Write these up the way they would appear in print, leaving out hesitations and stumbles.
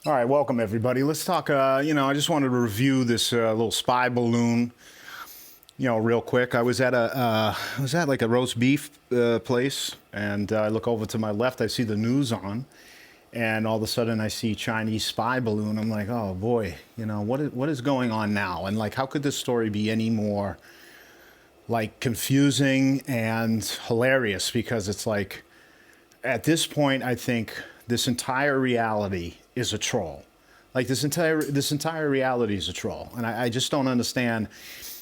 All right, welcome everybody. Let's talk. I just wanted to review this little spy balloon. Real quick. I was at like a roast beef place, and I look over to my left. I see the news on, and all of a sudden I see Chinese spy balloon. I'm like, oh boy, what is going on now? And like, how could this story be any more like confusing and hilarious? Because it's like, at this point, I think this entire reality is a troll. Like this entire reality is a troll, and I just don't understand.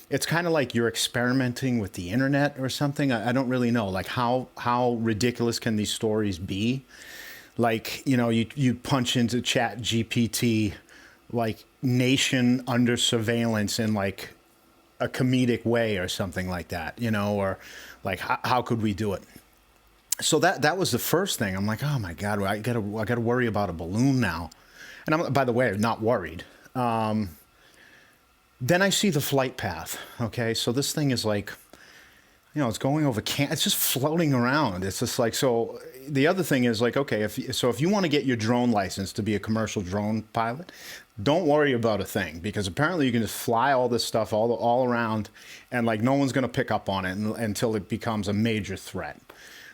It's kind of like you're experimenting with the internet or something. I don't really know. Like how ridiculous can these stories be? Like you punch into Chat GPT, like nation under surveillance in like a comedic way or something like that, or like how could we do it? So that was the first thing. I'm like, oh my god, I gotta worry about a balloon now. And I'm, by the way, not worried. Then I see the flight path. Okay, so this thing is like, it's going over it's just floating around. It's just like, so the other thing is like, okay, if you want to get your drone license to be a commercial drone pilot, don't worry about a thing, because apparently you can just fly all this stuff all around, and like no one's going to pick up on it until it becomes a major threat.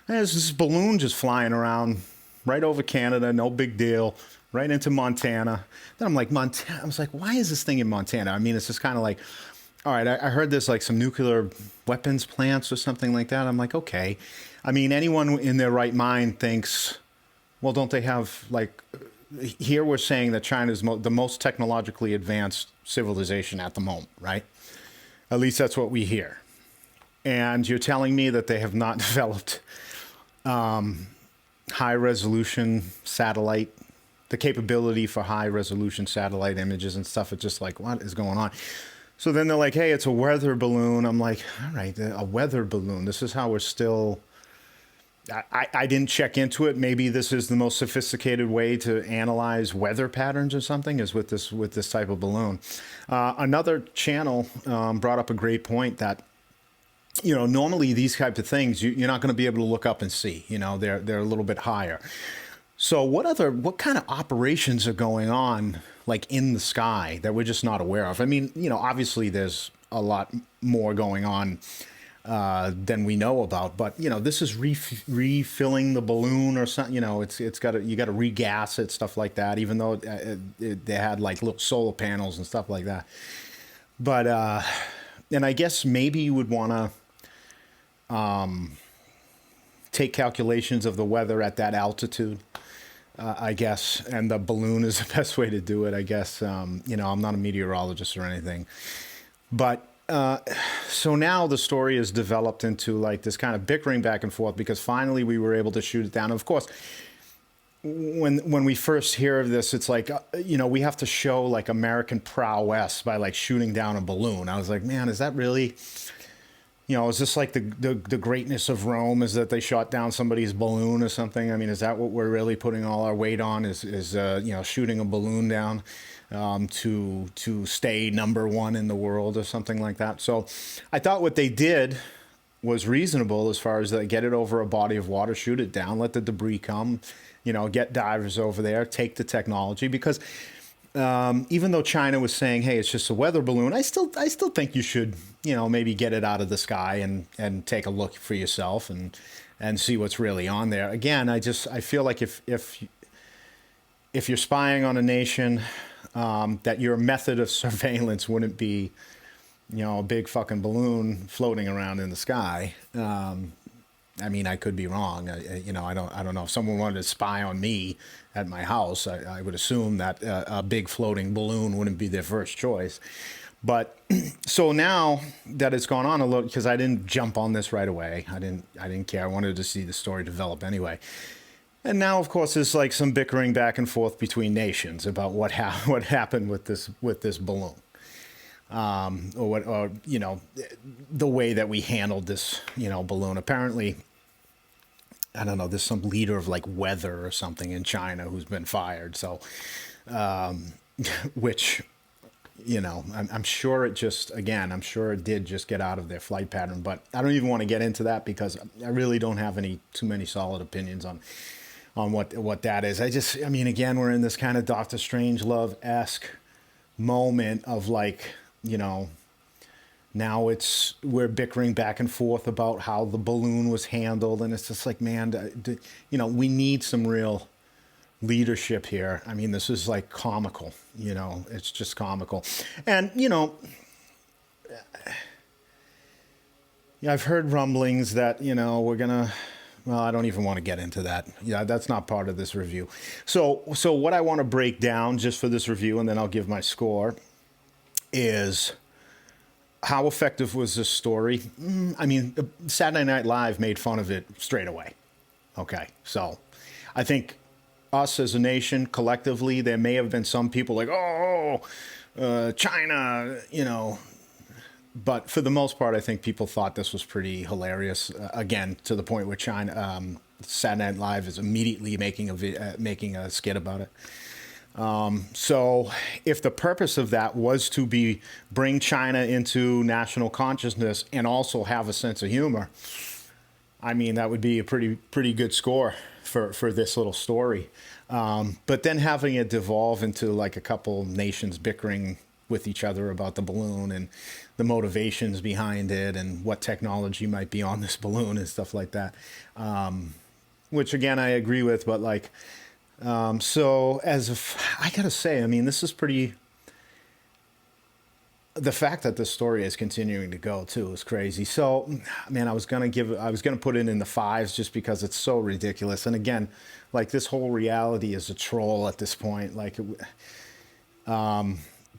And there's this balloon just flying around right over Canada, no big deal, right into Montana. Then I'm like, Montana. I was like, why is this thing in Montana? I mean, it's just kind of like, all right, I heard there's like some nuclear weapons plants or something like that. I'm like, okay. I mean, anyone in their right mind thinks, well, don't they have like, here we're saying that China's the most technologically advanced civilization at the moment, right? At least that's what we hear. And you're telling me that they have not developed high resolution satellite, the capability for high resolution satellite images and stuff. It's just like, what is going on? So then they're like, hey, it's a weather balloon. I'm like, all right, a weather balloon. This is how we're still. I didn't check into it. Maybe this is the most sophisticated way to analyze weather patterns or something, is with this type of balloon. Another channel brought up a great point that, normally these types of things you're not going to be able to look up and see. They're a little bit higher. So what kind of operations are going on like in the sky that we're just not aware of? I mean, obviously there's a lot more going on than we know about, but this is refilling the balloon or something. You got to regas it, stuff like that. Even though they had like little solar panels and stuff like that. But and I guess maybe you would want to take calculations of the weather at that altitude, I guess, and the balloon is the best way to do it, I guess. I'm not a meteorologist or anything, but so now the story is developed into like this kind of bickering back and forth, because finally we were able to shoot it down. Of course, when we first hear of this, it's like, we have to show like American prowess by like shooting down a balloon. I was like, man, is that really? Is this like the greatness of Rome, is that they shot down somebody's balloon or something? I mean, is that what we're really putting all our weight on, is shooting a balloon down to stay number one in the world or something like that? So I thought what they did was reasonable, as far as get it over a body of water, shoot it down, let the debris come, get divers over there, take the technology, because even though China was saying, hey, it's just a weather balloon, I still think you should, maybe get it out of the sky and take a look for yourself and see what's really on there. Again, I feel like if you're spying on a nation, that your method of surveillance wouldn't be, a big fucking balloon floating around in the sky. I mean, I could be wrong. I don't know. If someone wanted to spy on me at my house, I would assume that a big floating balloon wouldn't be their first choice. But so now that it's gone on a little, because I didn't jump on this right away. I didn't care. I wanted to see the story develop anyway. And now, of course, there's like some bickering back and forth between nations about what happened with this balloon. Or the way that we handled this, balloon. Apparently, I don't know, there's some leader of like weather or something in China who's been fired. So, which, I'm sure I'm sure it did just get out of their flight pattern, but I don't even want to get into that, because I really don't have too many solid opinions on what that is. I mean, again, we're in this kind of Doctor Strangelove-esque moment of like, you know, now we're bickering back and forth about how the balloon was handled, and it's just like, man, you know, we need some real leadership here. I mean, this is like comical, you know, it's just comical. And, you know, yeah, I've heard rumblings that, you know, well, I don't even want to get into that. Yeah, that's not part of this review. So what I want to break down just for this review, and then I'll give my score, is how effective was this story? I mean, Saturday Night Live made fun of it straight away. Okay, so I think us as a nation, collectively, there may have been some people like, oh, China, you know. But for the most part, I think people thought this was pretty hilarious. Again, to the point where Saturday Night Live is immediately making a skit about it. So if the purpose of that was to bring China into national consciousness and also have a sense of humor, I mean, that would be a pretty good score for this little story. But then having it devolve into like a couple nations bickering with each other about the balloon and the motivations behind it and what technology might be on this balloon and stuff like that, which again I agree with, but like, so I gotta say, I mean, this is pretty. The fact that this story is continuing to go too is crazy. So, man, I was gonna put it in the fives just because it's so ridiculous. And again, like this whole reality is a troll at this point. Like,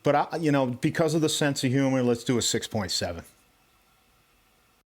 but you know, because of the sense of humor, let's do a 6.7.